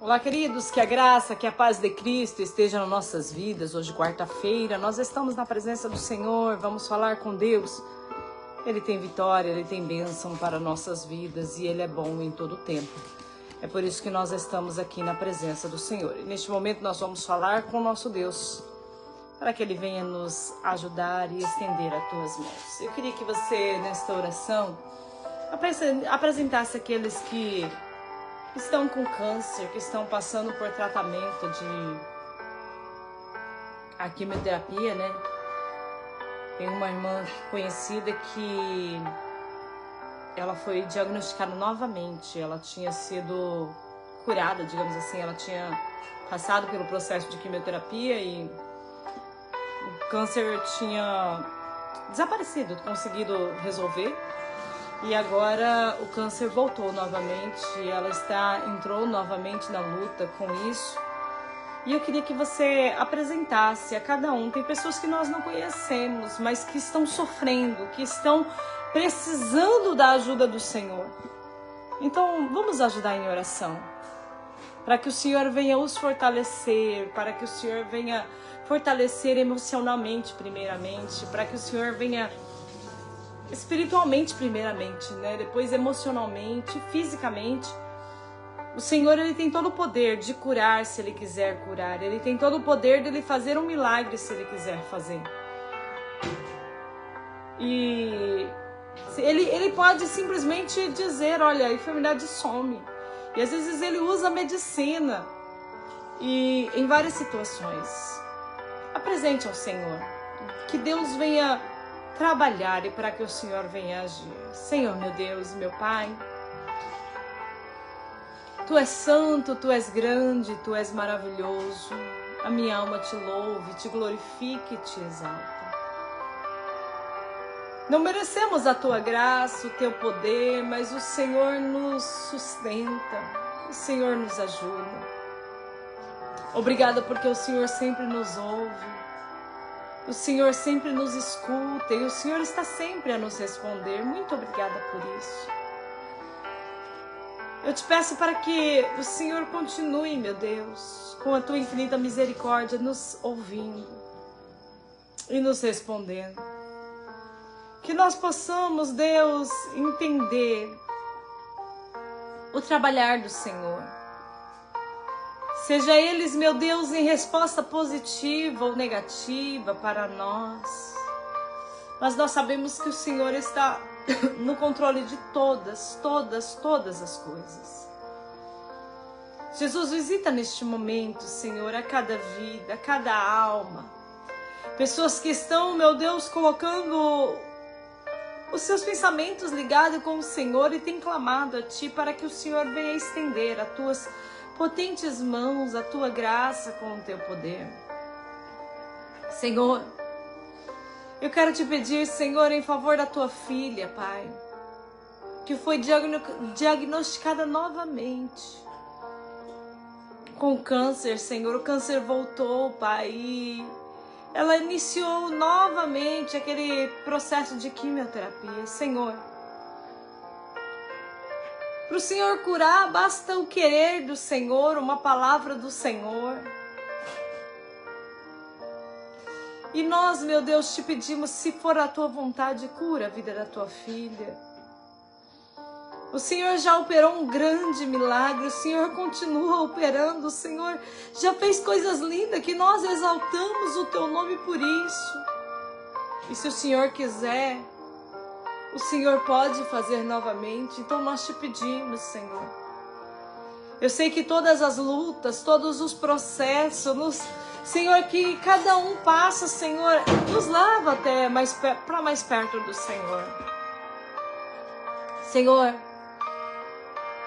Olá, queridos, que a graça, que a paz de Cristo esteja nas nossas vidas. Hoje, quarta-feira, nós estamos na presença do Senhor, vamos falar com Deus. Ele tem vitória, Ele tem bênção para nossas vidas e Ele é bom em todo o tempo. É por isso que nós estamos aqui na presença do Senhor. E neste momento nós vamos falar com o nosso Deus, para que Ele venha nos ajudar e estender as tuas mãos. Eu queria que você, nesta oração, apresentasse aqueles que estão com câncer, que estão passando por tratamento de a quimioterapia, né? Tem uma irmã conhecida que ela foi diagnosticada novamente. Ela tinha sido curada, digamos assim. Ela tinha passado pelo processo de quimioterapia e o câncer tinha desaparecido, conseguido resolver. E agora o câncer voltou novamente, ela entrou novamente na luta com isso. E eu queria que você apresentasse a cada um. Tem pessoas que nós não conhecemos, mas que estão sofrendo, que estão precisando da ajuda do Senhor. Então vamos ajudar em oração, para que o Senhor venha os fortalecer, para que o Senhor venha fortalecer emocionalmente primeiramente, para que o Senhor venha espiritualmente primeiramente, né? Depois emocionalmente, fisicamente. O Senhor, Ele tem todo o poder de curar se Ele quiser curar. Ele tem todo o poder de Ele fazer um milagre se Ele quiser fazer. E Ele pode simplesmente dizer, olha, a enfermidade some. E às vezes Ele usa a medicina e em várias situações. Apresente ao Senhor. Que Deus venha trabalhar e para que o Senhor venha agir. Senhor, meu Deus, meu Pai, Tu és santo, Tu és grande, Tu és maravilhoso. A minha alma Te louve, Te glorifique e Te exalta. Não merecemos a Tua graça, o Teu poder, mas o Senhor nos sustenta, o Senhor nos ajuda. Obrigada porque o Senhor sempre nos ouve. O Senhor sempre nos escuta e o Senhor está sempre a nos responder. Muito obrigada por isso. Eu te peço para que o Senhor continue, meu Deus, com a Tua infinita misericórdia, nos ouvindo e nos respondendo. Que nós possamos, Deus, entender o trabalhar do Senhor. Seja eles, meu Deus, em resposta positiva ou negativa para nós. Mas nós sabemos que o Senhor está no controle de todas as coisas. Jesus, visita neste momento, Senhor, a cada vida, a cada alma. Pessoas que estão, meu Deus, colocando os seus pensamentos ligados com o Senhor e têm clamado a Ti para que o Senhor venha estender as Tuas potentes mãos, a Tua graça com o Teu poder. Senhor, eu quero Te pedir, Senhor, em favor da Tua filha, Pai, que foi diagnosticada novamente com câncer, Senhor. O câncer voltou, Pai, e ela iniciou novamente aquele processo de quimioterapia. Senhor, para o Senhor curar, basta o querer do Senhor, uma palavra do Senhor. E nós, meu Deus, Te pedimos, se for a Tua vontade, cura a vida da Tua filha. O Senhor já operou um grande milagre, o Senhor continua operando, o Senhor já fez coisas lindas que nós exaltamos o Teu nome por isso. E se o Senhor quiser, o Senhor pode fazer novamente, então nós Te pedimos, Senhor. Eu sei que todas as lutas, todos os processos, Senhor, que cada um passa, Senhor, nos leva até para mais perto do Senhor. Senhor,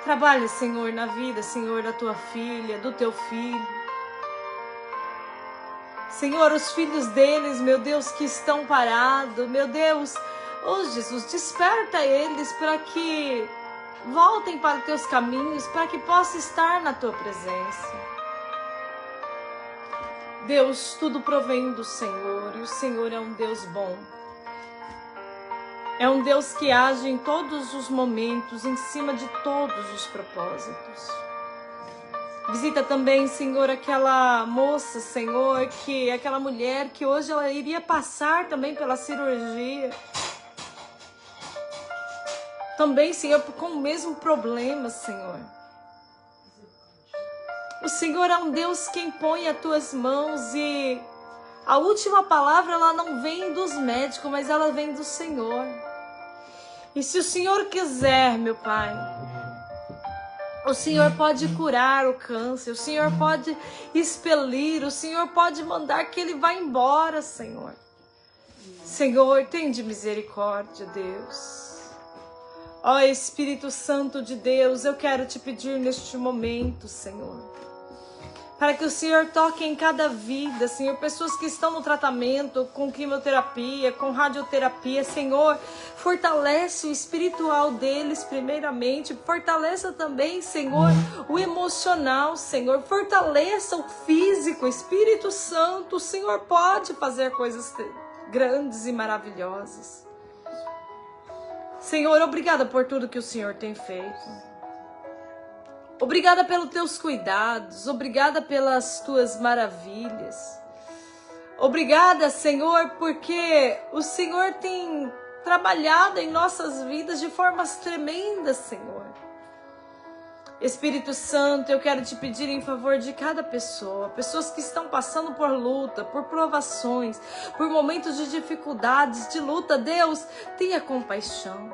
trabalha, Senhor, na vida, Senhor, da Tua filha, do Teu filho. Senhor, os filhos deles, meu Deus, que estão parados, meu Deus, oh Jesus, desperta eles para que voltem para os Teus caminhos, para que possam estar na Tua presença. Deus, tudo provém do Senhor e o Senhor é um Deus bom. É um Deus que age em todos os momentos, em cima de todos os propósitos. Visita também, Senhor, aquela moça, Senhor, aquela mulher que hoje ela iria passar também pela cirurgia. Também, Senhor, com o mesmo problema, Senhor. O Senhor é um Deus que impõe as tuas mãos e a última palavra ela não vem dos médicos, mas ela vem do Senhor. E se o Senhor quiser, meu Pai, o Senhor pode curar o câncer, o Senhor pode expelir, o Senhor pode mandar que ele vá embora, Senhor. Senhor, tem de misericórdia, Deus. Ó Espírito Santo de Deus, eu quero te pedir neste momento, Senhor, para que o Senhor toque em cada vida, Senhor, pessoas que estão no tratamento, com quimioterapia, com radioterapia, Senhor, fortalece o espiritual deles primeiramente, fortaleça também, Senhor, o emocional, Senhor, fortaleça o físico, Espírito Santo, o Senhor pode fazer coisas grandes e maravilhosas. Senhor, obrigada por tudo que o Senhor tem feito. Obrigada pelos teus cuidados, obrigada pelas tuas maravilhas. Obrigada, Senhor, porque o Senhor tem trabalhado em nossas vidas de formas tremendas, Senhor. Espírito Santo, eu quero te pedir em favor de cada pessoa, pessoas que estão passando por luta, por provações, por momentos de dificuldades, de luta. Deus, tenha compaixão.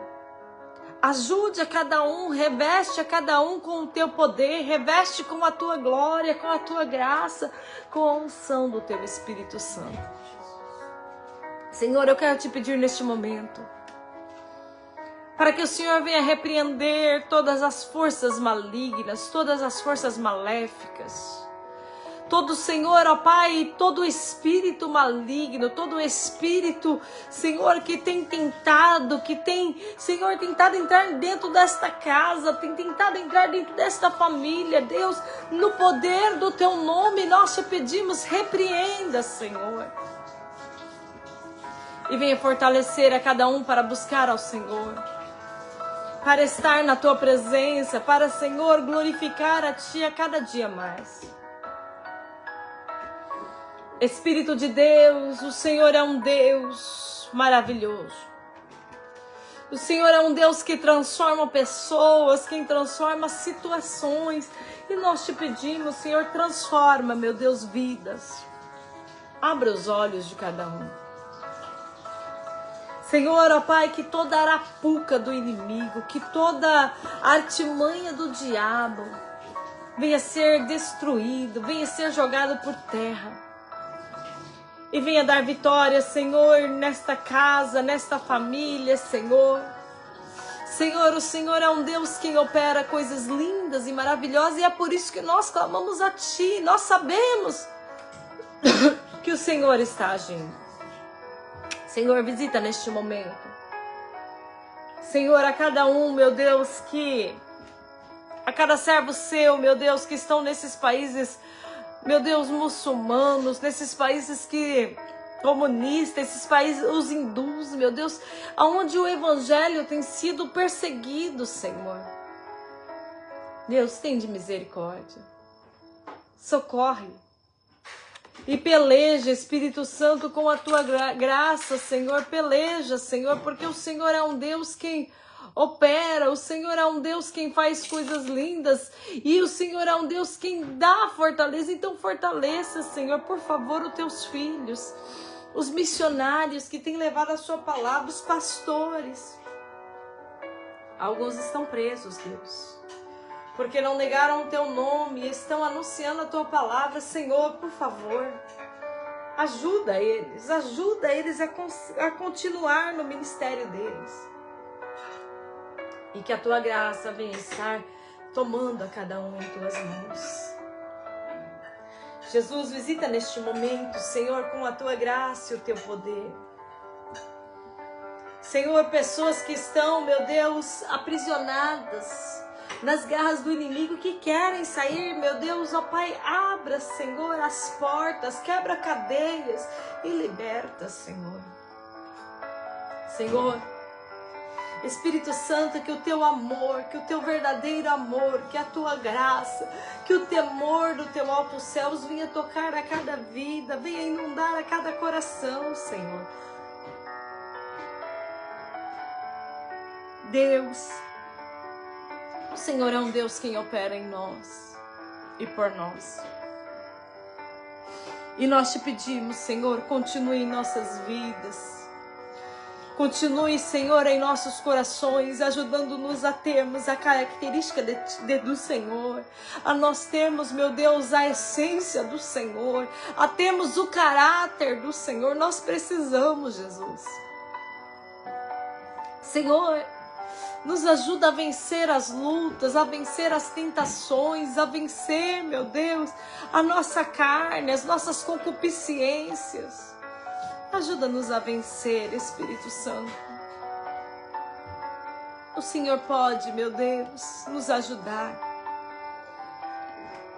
Ajude a cada um, reveste a cada um com o teu poder, reveste com a tua glória, com a tua graça, com a unção do teu Espírito Santo. Senhor, eu quero te pedir neste momento, para que o Senhor venha repreender todas as forças malignas, todas as forças maléficas. Todo, Senhor, ó Pai, todo espírito maligno, todo espírito, Senhor, que tem tentado, Senhor, tentado entrar dentro desta casa, tem tentado entrar dentro desta família, Deus, no poder do Teu nome, nós te pedimos, repreenda, Senhor. E venha fortalecer a cada um para buscar ao Senhor, para estar na Tua presença, para, Senhor, glorificar a Ti a cada dia mais. Espírito de Deus, o Senhor é um Deus maravilhoso. O Senhor é um Deus que transforma pessoas, que transforma situações. E nós te pedimos, Senhor, transforma, meu Deus, vidas. Abra os olhos de cada um. Senhor, ó Pai, que toda arapuca do inimigo, que toda artimanha do diabo venha ser destruído, venha ser jogado por terra. E venha dar vitória, Senhor, nesta casa, nesta família, Senhor. Senhor, o Senhor é um Deus que opera coisas lindas e maravilhosas. E é por isso que nós clamamos a Ti. Nós sabemos que o Senhor está agindo. Senhor, visita neste momento. Senhor, a cada um, meu Deus, a cada servo seu, meu Deus, que estão nesses países, meu Deus, muçulmanos, nesses países comunistas, esses países, os hindus, meu Deus, onde o evangelho tem sido perseguido, Senhor. Deus, tem de misericórdia. Socorre. E peleja, Espírito Santo, com a tua graça, Senhor. Peleja, Senhor, porque o Senhor é um Deus que opera, o Senhor é um Deus quem faz coisas lindas, e o Senhor é um Deus quem dá fortaleza. Então fortaleça, Senhor, por favor, os teus filhos, os missionários que têm levado a sua palavra, os pastores. Alguns estão presos, Deus, porque não negaram o teu nome, estão anunciando a tua palavra. Senhor, por favor, ajuda eles a continuar no ministério deles. E que a tua graça venha estar tomando a cada um em tuas mãos. Jesus, visita neste momento, Senhor, com a tua graça e o teu poder. Senhor, pessoas que estão, meu Deus, aprisionadas nas garras do inimigo, que querem sair, meu Deus, ó Pai, abra, Senhor, as portas, quebra cadeias e liberta, Senhor. Senhor, Espírito Santo, que o teu amor, que o teu verdadeiro amor, que a tua graça, que o temor do teu alto céus venha tocar a cada vida, venha inundar a cada coração, Senhor. Deus, o Senhor é um Deus quem opera em nós e por nós. E nós te pedimos, Senhor, continue em nossas vidas. Continue, Senhor, em nossos corações, ajudando-nos a termos a característica do Senhor, a nós termos, meu Deus, a essência do Senhor, a termos o caráter do Senhor. Nós precisamos, Jesus. Senhor, nos ajuda a vencer as lutas, a vencer as tentações, a vencer, meu Deus, a nossa carne, as nossas concupiscências. Ajuda-nos a vencer, Espírito Santo. O Senhor pode, meu Deus, nos ajudar.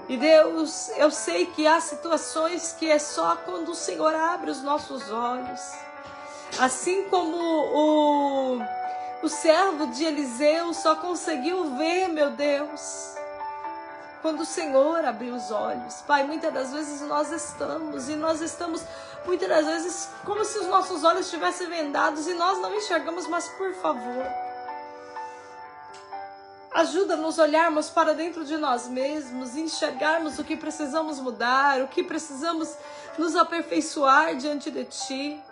E Deus, eu sei que há situações que é só quando o Senhor abre os nossos olhos. Assim como o servo de Eliseu só conseguiu ver, meu Deus, quando o Senhor abriu os olhos. Pai, muitas das vezes nós estamos muitas das vezes como se os nossos olhos estivessem vendados e nós não enxergamos, mas por favor, ajuda-nos a olharmos para dentro de nós mesmos e enxergarmos o que precisamos mudar, o que precisamos nos aperfeiçoar diante de Ti.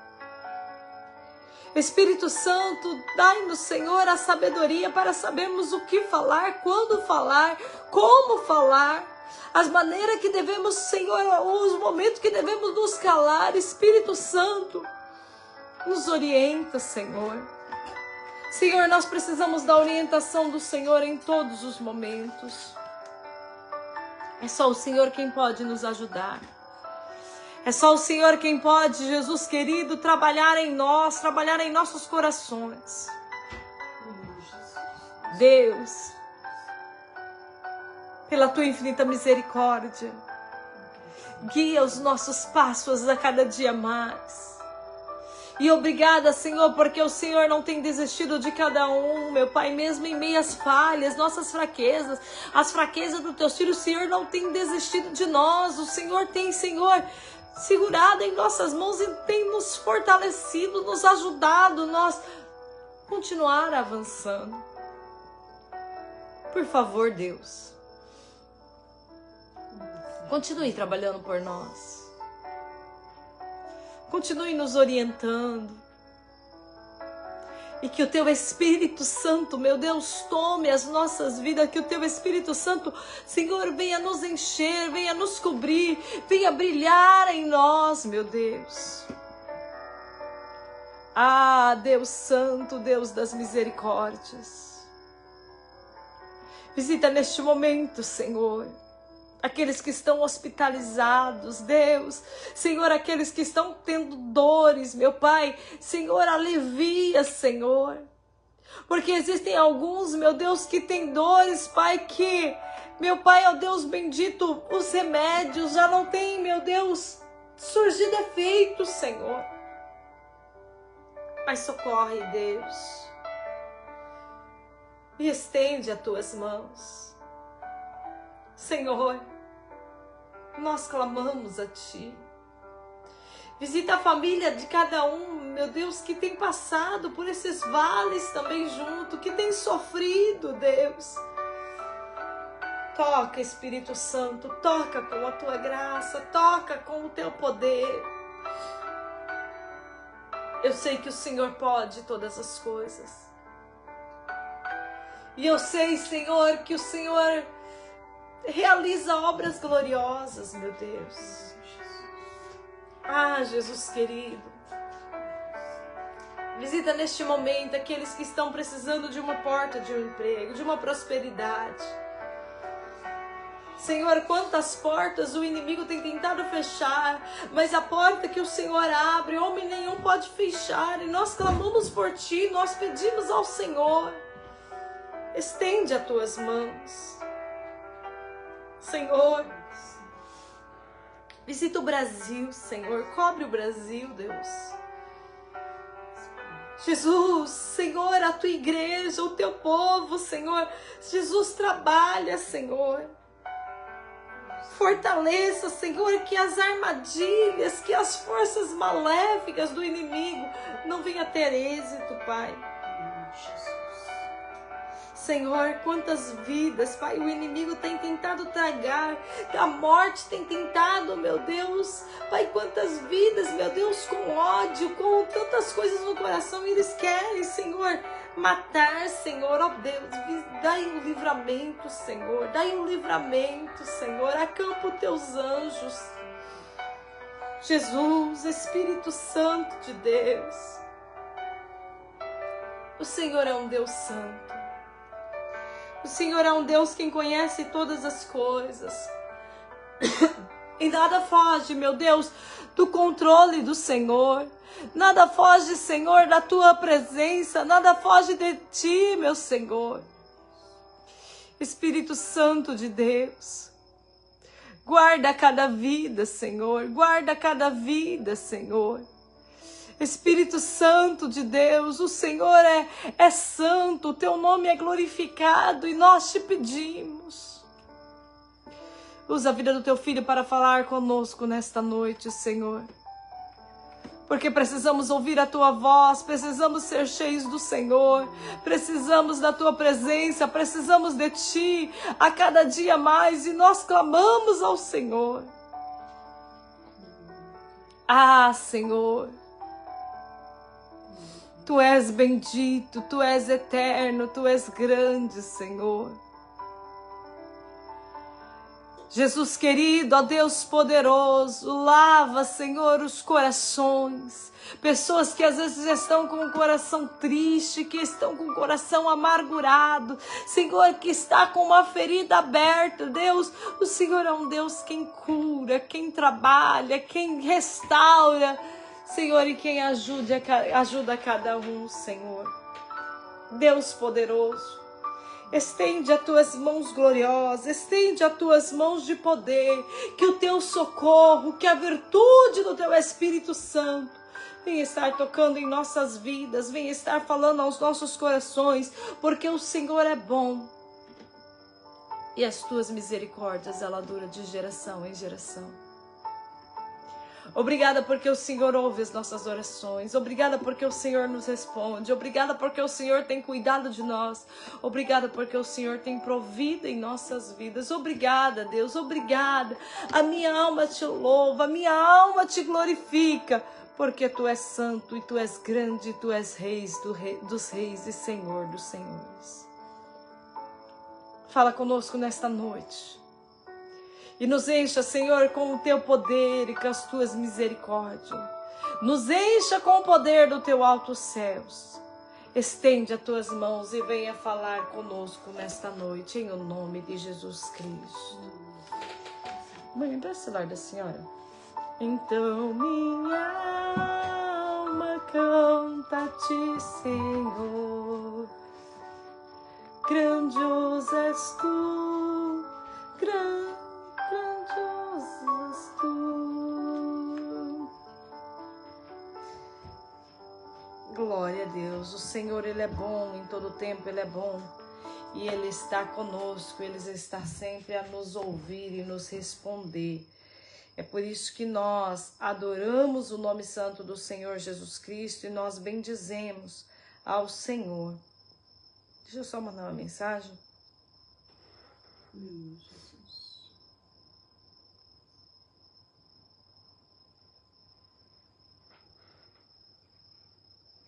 Espírito Santo, dai-nos, Senhor, a sabedoria para sabermos o que falar, quando falar, como falar, as maneiras que devemos, Senhor, os momentos que devemos nos calar. Espírito Santo, nos orienta, Senhor. Senhor, nós precisamos da orientação do Senhor em todos os momentos. É só o Senhor quem pode nos ajudar. É só o Senhor quem pode, Jesus querido, trabalhar em nós, trabalhar em nossos corações. Deus, pela Tua infinita misericórdia, guia os nossos passos a cada dia mais. E obrigada, Senhor, porque o Senhor não tem desistido de cada um, meu Pai, mesmo em meio às falhas, nossas fraquezas, as fraquezas dos Teus filhos, o Senhor não tem desistido de nós. O Senhor tem, Senhor, segurado em nossas mãos e tem nos fortalecido, nos ajudado, nós continuar avançando. Por favor, Deus, continue trabalhando por nós. Continue nos orientando. E que o Teu Espírito Santo, meu Deus, tome as nossas vidas. Que o Teu Espírito Santo, Senhor, venha nos encher, venha nos cobrir, venha brilhar em nós, meu Deus. Ah, Deus Santo, Deus das misericórdias. Visita neste momento, Senhor, aqueles que estão hospitalizados, Deus, Senhor, aqueles que estão tendo dores, meu Pai, Senhor, alivia, Senhor, porque existem alguns, meu Deus, que têm dores, Pai, que, meu Pai, ó Deus bendito, os remédios já não têm, meu Deus, surgido efeito, Senhor, mas socorre, Deus, e estende as Tuas mãos, Senhor, nós clamamos a Ti. Visita a família de cada um, meu Deus, que tem passado por esses vales também junto, que tem sofrido, Deus. Toca, Espírito Santo, toca com a Tua graça, toca com o Teu poder. Eu sei que o Senhor pode todas as coisas. E eu sei, Senhor, que o Senhor realiza obras gloriosas, meu Deus. Ah, Jesus querido, visita neste momento aqueles que estão precisando de uma porta de um emprego, de uma prosperidade. Senhor, quantas portas o inimigo tem tentado fechar, mas a porta que o Senhor abre, homem nenhum pode fechar. E nós clamamos por Ti, nós pedimos ao Senhor, estende as Tuas mãos. Senhor, visita o Brasil, Senhor, cobre o Brasil, Deus. Jesus, Senhor, a tua igreja, o teu povo, Senhor. Jesus, trabalha, Senhor. Fortaleça, Senhor, que as armadilhas, que as forças maléficas do inimigo não venham ter êxito, Pai. Senhor, quantas vidas, Pai, o inimigo tem tentado tragar, a morte tem tentado, meu Deus, Pai, quantas vidas, meu Deus, com ódio, com tantas coisas no coração, eles querem, Senhor, matar, Senhor, ó Deus, dai um livramento, Senhor, dai um livramento, Senhor, acampa os teus anjos, Jesus, Espírito Santo de Deus, o Senhor é um Deus santo. O Senhor é um Deus quem conhece todas as coisas. E nada foge, meu Deus, do controle do Senhor. Nada foge, Senhor, da tua presença. Nada foge de ti, meu Senhor. Espírito Santo de Deus. Guarda cada vida, Senhor. Guarda cada vida, Senhor. Espírito Santo de Deus, o Senhor é santo, o teu nome é glorificado e nós te pedimos. Usa a vida do teu filho para falar conosco nesta noite, Senhor. Porque precisamos ouvir a tua voz, precisamos ser cheios do Senhor, precisamos da tua presença, precisamos de ti a cada dia mais e nós clamamos ao Senhor. Ah, Senhor. Tu és bendito, Tu és eterno, Tu és grande, Senhor. Jesus querido, ó Deus poderoso, lava, Senhor, os corações. Pessoas que às vezes estão com o coração triste, que estão com o coração amargurado. Senhor, que está com uma ferida aberta. Deus, o Senhor é um Deus quem cura, quem trabalha, quem restaura. Senhor, e quem ajuda cada um, Senhor. Deus poderoso, estende as tuas mãos gloriosas, estende as tuas mãos de poder, que o teu socorro, que a virtude do teu Espírito Santo venha estar tocando em nossas vidas, venha estar falando aos nossos corações, porque o Senhor é bom e as tuas misericórdias, ela dura de geração em geração. Obrigada porque o Senhor ouve as nossas orações. Obrigada porque o Senhor nos responde. Obrigada porque o Senhor tem cuidado de nós. Obrigada porque o Senhor tem provido em nossas vidas. Obrigada, Deus. Obrigada. A minha alma te louva. A minha alma te glorifica. Porque Tu és santo e Tu és grande. E Tu és dos reis e Senhor dos senhores. Fala conosco nesta noite. E nos encha, Senhor, com o Teu poder e com as Tuas misericórdias. Nos encha com o poder do Teu alto céus. Estende as Tuas mãos e venha falar conosco nesta noite, em o nome de Jesus Cristo. Mãe, dá o celular da senhora. Então minha alma canta-te, Senhor. Grandioso és Tu, grandioso és Tu. Glória a Deus. O Senhor, Ele é bom, em todo tempo Ele é bom. E Ele está conosco, Ele está sempre a nos ouvir e nos responder. É por isso que nós adoramos o nome santo do Senhor Jesus Cristo e nós bendizemos ao Senhor. Deixa eu só mandar uma mensagem. Jesus.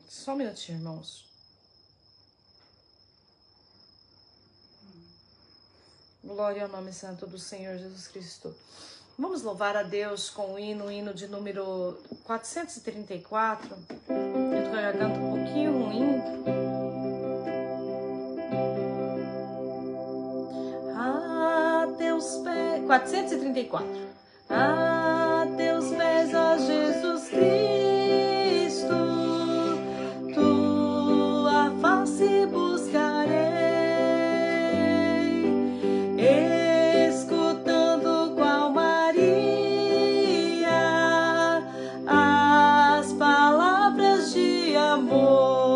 Só um minutinho, irmãos. Glória ao nome santo do Senhor Jesus Cristo. Vamos louvar a Deus com o hino de número 434. Eu tô garganta um pouquinho ruim. A teus pés. 434. A teus pés, ó Jesus Cristo, Tua face buscarei. Amor.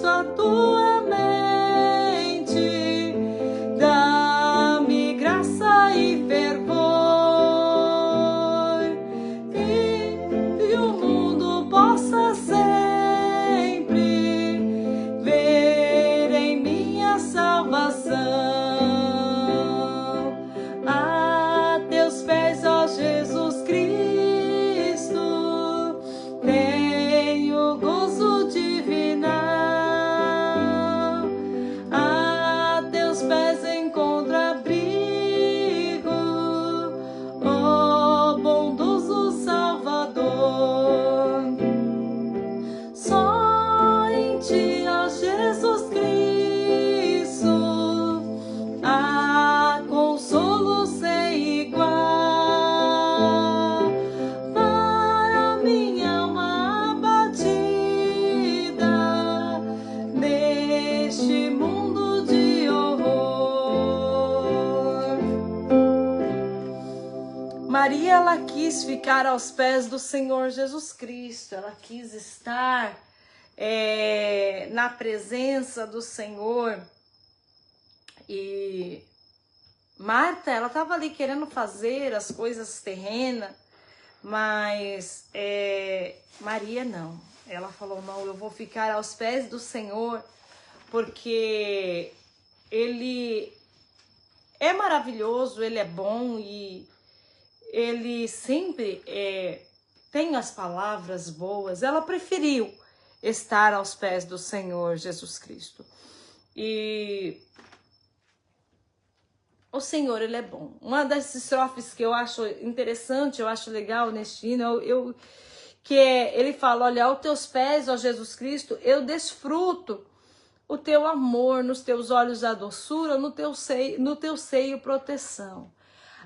Cristo a tua mente, dá-me graça e fervor, e o mundo possa sempre ver em minha salvação. A teus pés, ó Jesus Cristo, tenho gozo divinal. A teus pés encontro abrigo, ó bondoso Salvador. Só em ti, ó Jesus Cristo, há consolo sem igual para minha alma abatida neste mundo de horror. Maria, ela quis ficar aos pés do Senhor Jesus Cristo, ela quis estar na presença do Senhor. E Marta, ela estava ali querendo fazer as coisas terrenas, mas Maria não. Ela falou, não, eu vou ficar aos pés do Senhor, porque Ele é maravilhoso, Ele é bom e Ele sempre tem as palavras boas. Ela preferiu estar aos pés do Senhor Jesus Cristo. E o Senhor, Ele é bom. Uma das estrofes que eu acho interessante, eu acho legal neste hino, ele fala, olha, aos teus pés, ó Jesus Cristo, eu desfruto o teu amor, nos teus olhos a doçura, no teu seio proteção.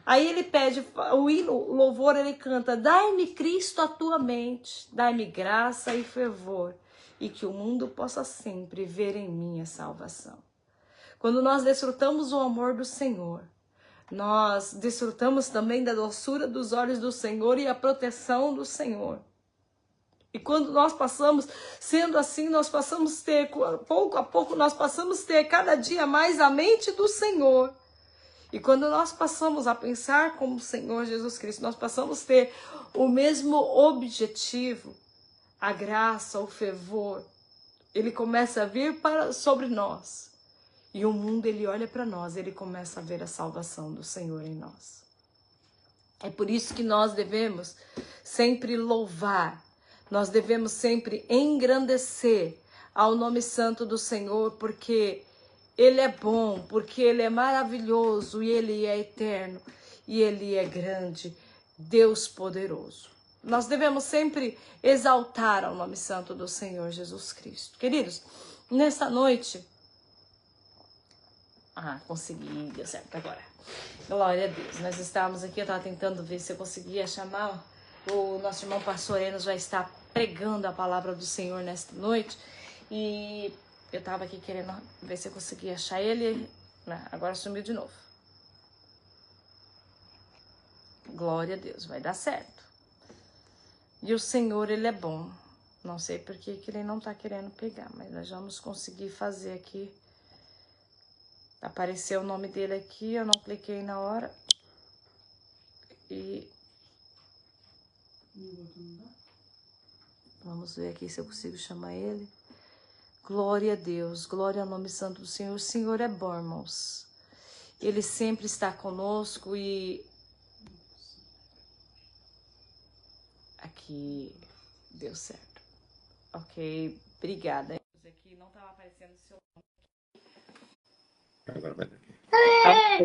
Aí ele pede, o hino, o louvor, ele canta, dai-me Cristo a tua mente, dai-me graça e fervor, e que o mundo possa sempre ver em mim a salvação. Quando nós desfrutamos o amor do Senhor, nós desfrutamos também da doçura dos olhos do Senhor e a proteção do Senhor. E quando nós passamos, sendo assim, nós passamos a ter, pouco a pouco, nós passamos a ter cada dia mais a mente do Senhor. E quando nós passamos a pensar como o Senhor Jesus Cristo, nós passamos a ter o mesmo objetivo, a graça, o fervor. Ele começa a vir sobre nós. E o mundo, ele olha para nós, ele começa a ver a salvação do Senhor em nós. É por isso que nós devemos sempre louvar, nós devemos sempre engrandecer ao nome santo do Senhor, porque Ele é bom, porque Ele é maravilhoso, e Ele é eterno, e Ele é grande, Deus poderoso. Nós devemos sempre exaltar ao nome santo do Senhor Jesus Cristo. Queridos, nessa noite... consegui, deu certo agora. Glória a Deus. Nós estávamos aqui, eu estava tentando ver se eu conseguia chamar. O nosso irmão Pastor Enos já está pregando a palavra do Senhor nesta noite. E eu estava aqui querendo ver se eu conseguia achar ele. Agora sumiu de novo. Glória a Deus, vai dar certo. E o Senhor, Ele é bom. Não sei por que Ele não está querendo pegar, mas nós vamos conseguir fazer aqui. Apareceu o nome dele aqui, eu não cliquei na hora. E vamos ver aqui se eu consigo chamar ele. Glória a Deus, glória ao nome santo do Senhor. O Senhor é bom, irmãos. Ele sempre está conosco e... Aqui deu certo. Ok, obrigada. Aqui não estava aparecendo o seu nome. Agora vai daqui.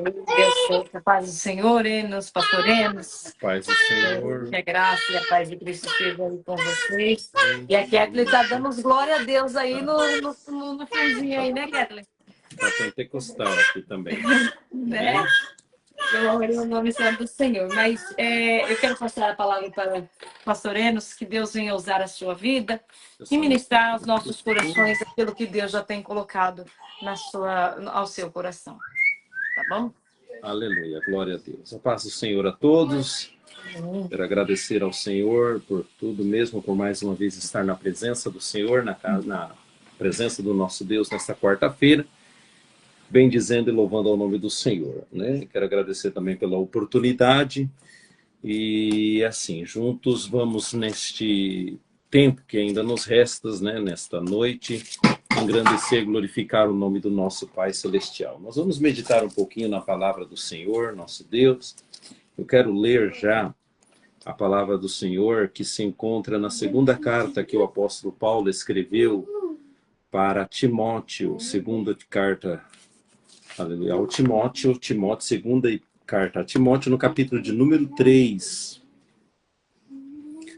Deus certo, a paz do Senhor, nos pastoremos. Paz do Senhor. Que a graça e a paz de Cristo estejam aí com vocês. E a Kathleen está dando glória a Deus aí no fundinho aí, né, Kathleen? Está pentecostal aqui também. Né? Glória ao nome santo do Senhor. Mas eu quero passar a palavra para o pastor Enos, que Deus venha usar a sua vida e ministrar aos nossos corações aquilo que Deus já tem colocado ao seu coração. Tá bom? Aleluia, glória a Deus. A paz do Senhor a todos. Quero agradecer ao Senhor por tudo mesmo, por mais uma vez estar na presença do Senhor, na presença do nosso Deus nesta quarta-feira, bendizendo e louvando ao nome do Senhor, né? Quero agradecer também pela oportunidade e, assim, juntos vamos neste tempo que ainda nos resta, né? Nesta noite, engrandecer e glorificar o nome do nosso Pai Celestial. Nós vamos meditar um pouquinho na palavra do Senhor, nosso Deus. Eu quero ler já a palavra do Senhor que se encontra na segunda carta que o apóstolo Paulo escreveu para Timóteo, segunda carta, aleluia, ao Timóteo, segunda carta a Timóteo, no capítulo de número 3.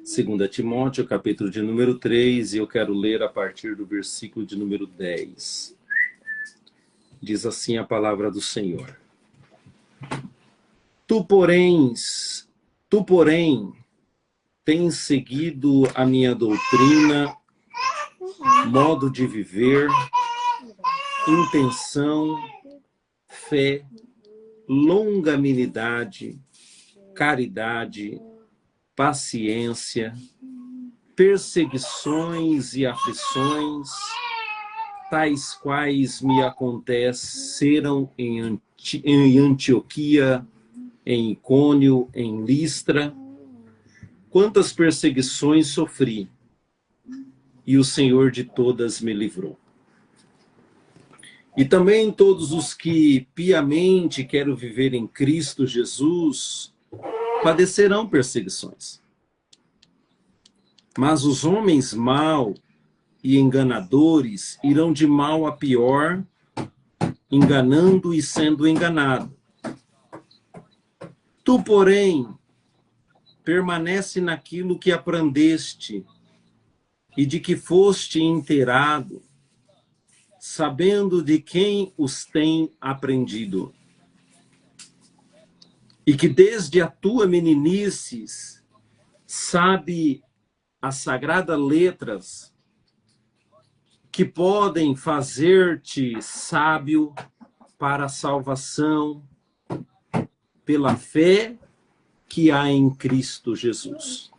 Segunda Timóteo, capítulo de número 3, e eu quero ler a partir do versículo de número 10. Diz assim a palavra do Senhor. Tu, porém, tens seguido a minha doutrina, modo de viver, intenção, fé, longanimidade, caridade, paciência, perseguições e aflições, tais quais me aconteceram em Antioquia, em Icônio, em Listra. Quantas perseguições sofri, e o Senhor de todas me livrou. E também todos os que piamente querem viver em Cristo Jesus padecerão perseguições. Mas os homens maus e enganadores irão de mal a pior, enganando e sendo enganado. Tu, porém, permanece naquilo que aprendeste e de que foste inteirado, sabendo de quem os tem aprendido. E que desde a tua meninice sabe as sagradas letras que podem fazer-te sábio para a salvação pela fé que há em Cristo Jesus.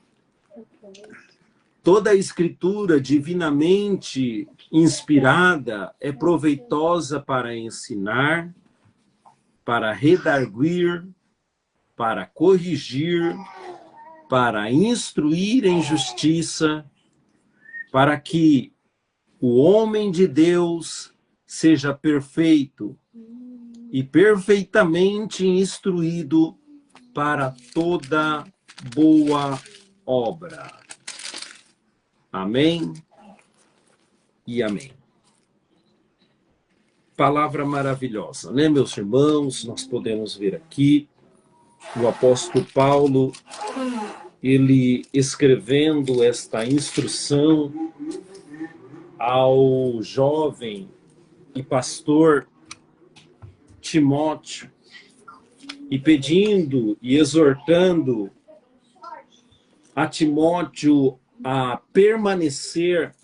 Toda a escritura divinamente inspirada é proveitosa para ensinar, para redarguir, para corrigir, para instruir em justiça, para que o homem de Deus seja perfeito e perfeitamente instruído para toda boa obra. Amém e amém. Palavra maravilhosa, né, meus irmãos? Nós podemos ver aqui o apóstolo Paulo, ele escrevendo esta instrução ao jovem e pastor Timóteo, e pedindo e exortando a Timóteo a permanecer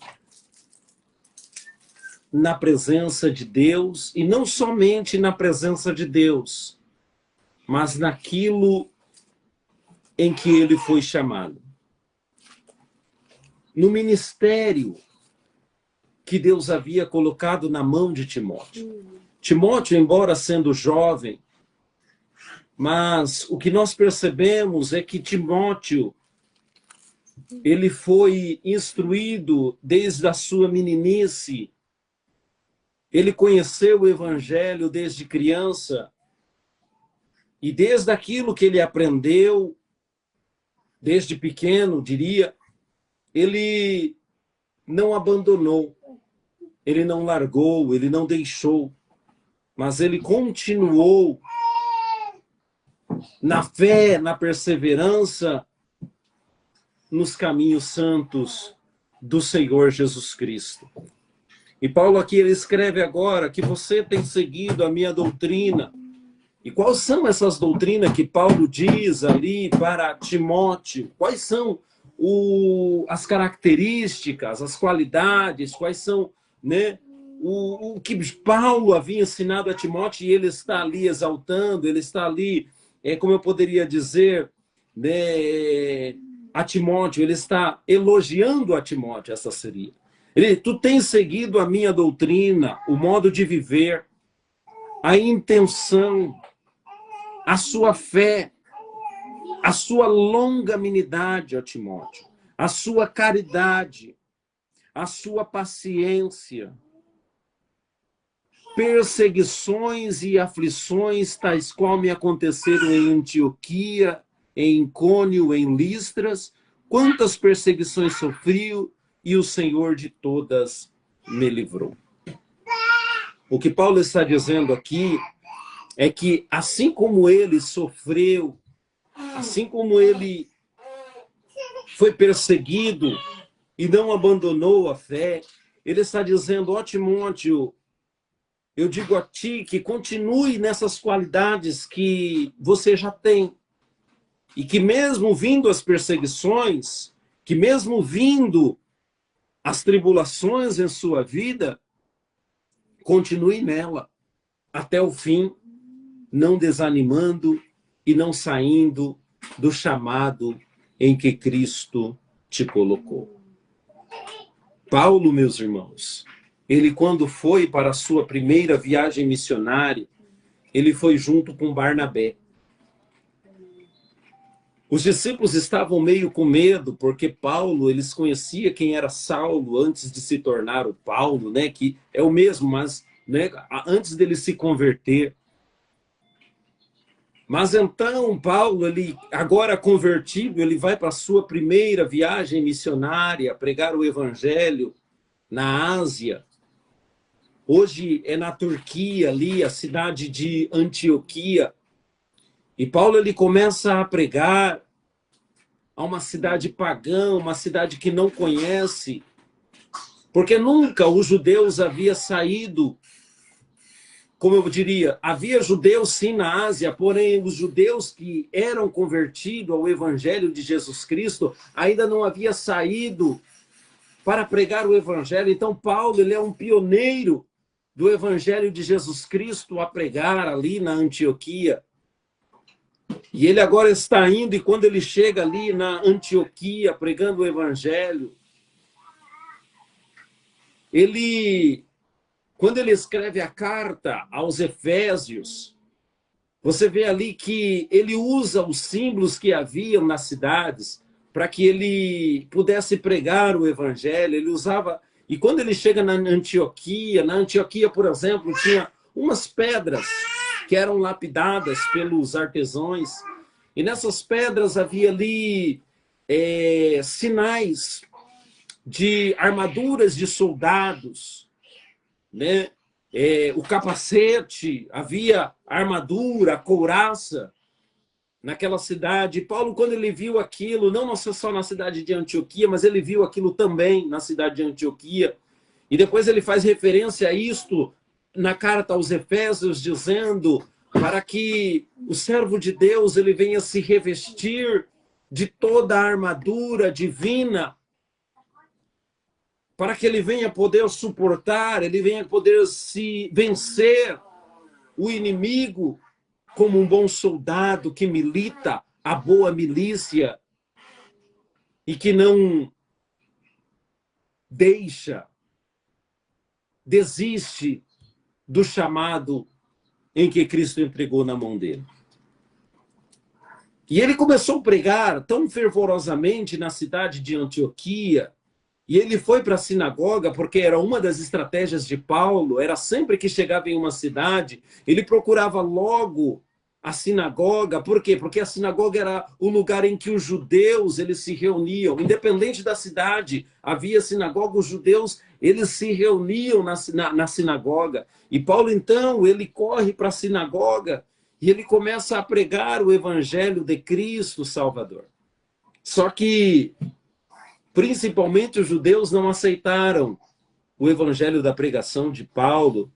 na presença de Deus, e não somente na presença de Deus, mas naquilo em que ele foi chamado. No ministério que Deus havia colocado na mão de Timóteo. Timóteo, embora sendo jovem, mas o que nós percebemos é que Timóteo, ele foi instruído desde a sua meninice, ele conheceu o Evangelho desde criança, e desde aquilo que ele aprendeu, desde pequeno, diria, ele não abandonou, ele não largou, ele não deixou, mas ele continuou na fé, na perseverança, nos caminhos santos do Senhor Jesus Cristo. E Paulo aqui, ele escreve agora que você tem seguido a minha doutrina. E quais são essas doutrinas que Paulo diz ali para Timóteo? Quais são as características, as qualidades, quais são, né, o que Paulo havia ensinado a Timóteo, e ele está ali exaltando, ele está ali, como eu poderia dizer, né, a Timóteo, ele está elogiando a Timóteo, essa seria. Tu tens seguido a minha doutrina, o modo de viver, a intenção, a sua fé, a sua longanimidade, ó Timóteo, a sua caridade, a sua paciência, perseguições e aflições, tais qual me aconteceram em Antioquia, em Icônio, em Listras, quantas perseguições sofri e o Senhor de todas me livrou. O que Paulo está dizendo aqui é que assim como ele sofreu, assim como ele foi perseguido e não abandonou a fé, ele está dizendo, ó Timóteo, eu digo a ti que continue nessas qualidades que você já tem. E que mesmo vindo as perseguições, que mesmo vindo as tribulações em sua vida, continue nela até o fim, não desanimando e não saindo do chamado em que Cristo te colocou. Paulo, meus irmãos, ele quando foi para a sua primeira viagem missionária, ele foi junto com Barnabé. Os discípulos estavam meio com medo, porque Paulo, eles conheciam quem era Saulo antes de se tornar o Paulo, né? Que é o mesmo, mas né, antes dele se converter. Mas então, Paulo, ele agora convertido, ele vai para a sua primeira viagem missionária, pregar o evangelho na Ásia. Hoje é na Turquia, ali, a cidade de Antioquia. E Paulo, ele começa a pregar a uma cidade pagã, uma cidade que não conhece, porque nunca os judeus haviam saído, como eu diria, havia judeus sim na Ásia, porém os judeus que eram convertidos ao evangelho de Jesus Cristo ainda não haviam saído para pregar o evangelho. Então Paulo, ele é um pioneiro do evangelho de Jesus Cristo a pregar ali na Antioquia. E ele agora está indo, e quando ele chega ali na Antioquia, pregando o evangelho, quando ele escreve a carta aos Efésios, você vê ali que ele usa os símbolos que haviam nas cidades para que ele pudesse pregar o evangelho. Ele usava, e quando ele chega na Antioquia, por exemplo, tinha umas pedras que eram lapidadas pelos artesãos, e nessas pedras havia ali sinais de armaduras de soldados, né? O capacete, havia armadura, couraça naquela cidade. E Paulo, quando ele viu aquilo, não só na cidade de Antioquia, mas ele viu aquilo também na cidade de Antioquia, e depois ele faz referência a isto na carta aos Efésios, dizendo para que o servo de Deus ele venha se revestir de toda a armadura divina, para que ele venha poder suportar, ele venha poder se vencer o inimigo como um bom soldado que milita a boa milícia e que não desiste do chamado em que Cristo entregou na mão dele. E ele começou a pregar tão fervorosamente na cidade de Antioquia, e ele foi para a sinagoga, porque era uma das estratégias de Paulo, era sempre que chegava em uma cidade, ele procurava logo a sinagoga. Por quê? Porque a sinagoga era o lugar em que os judeus eles se reuniam, independente da cidade, havia sinagoga, os judeus eles se reuniam na sinagoga. E Paulo, então, ele corre para a sinagoga e ele começa a pregar o evangelho de Cristo Salvador. Só que principalmente os judeus não aceitaram o evangelho da pregação de Paulo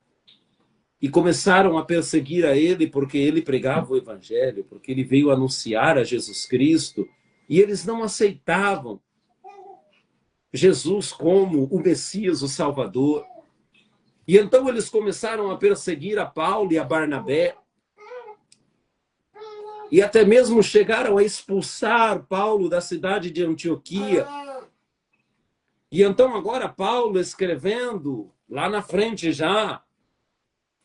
e começaram a perseguir a ele porque ele pregava o evangelho, porque ele veio anunciar a Jesus Cristo, e eles não aceitavam Jesus como o Messias, o Salvador. E então eles começaram a perseguir a Paulo e a Barnabé, e até mesmo chegaram a expulsar Paulo da cidade de Antioquia. E então agora Paulo escrevendo, lá na frente já,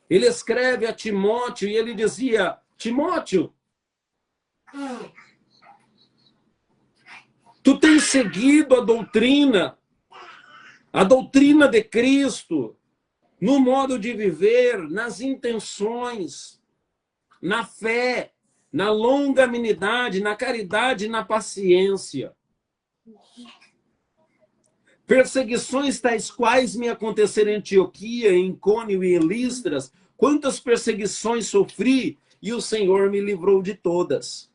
ele escreve a Timóteo e ele dizia: Timóteo, tu tens seguido a doutrina de Cristo, no modo de viver, nas intenções, na fé, na longanimidade, na caridade e na paciência. Perseguições tais quais me aconteceram em Antioquia, em Icônio e em Listras, quantas perseguições sofri, e o Senhor me livrou de todas.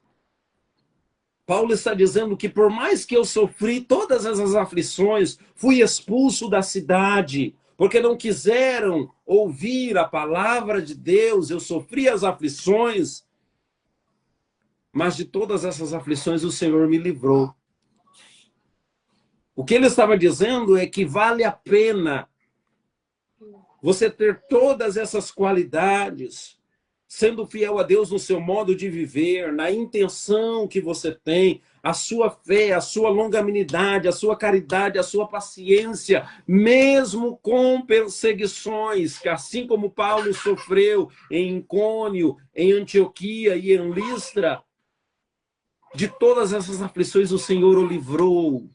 Paulo está dizendo que por mais que eu sofri todas essas aflições, fui expulso da cidade, porque não quiseram ouvir a palavra de Deus, eu sofri as aflições, mas de todas essas aflições o Senhor me livrou. O que ele estava dizendo é que vale a pena você ter todas essas qualidades, sendo fiel a Deus no seu modo de viver, na intenção que você tem, a sua fé, a sua longanimidade, a sua caridade, a sua paciência, mesmo com perseguições, que assim como Paulo sofreu em Icônio, em Antioquia e em Listra, de todas essas aflições o Senhor o livrou.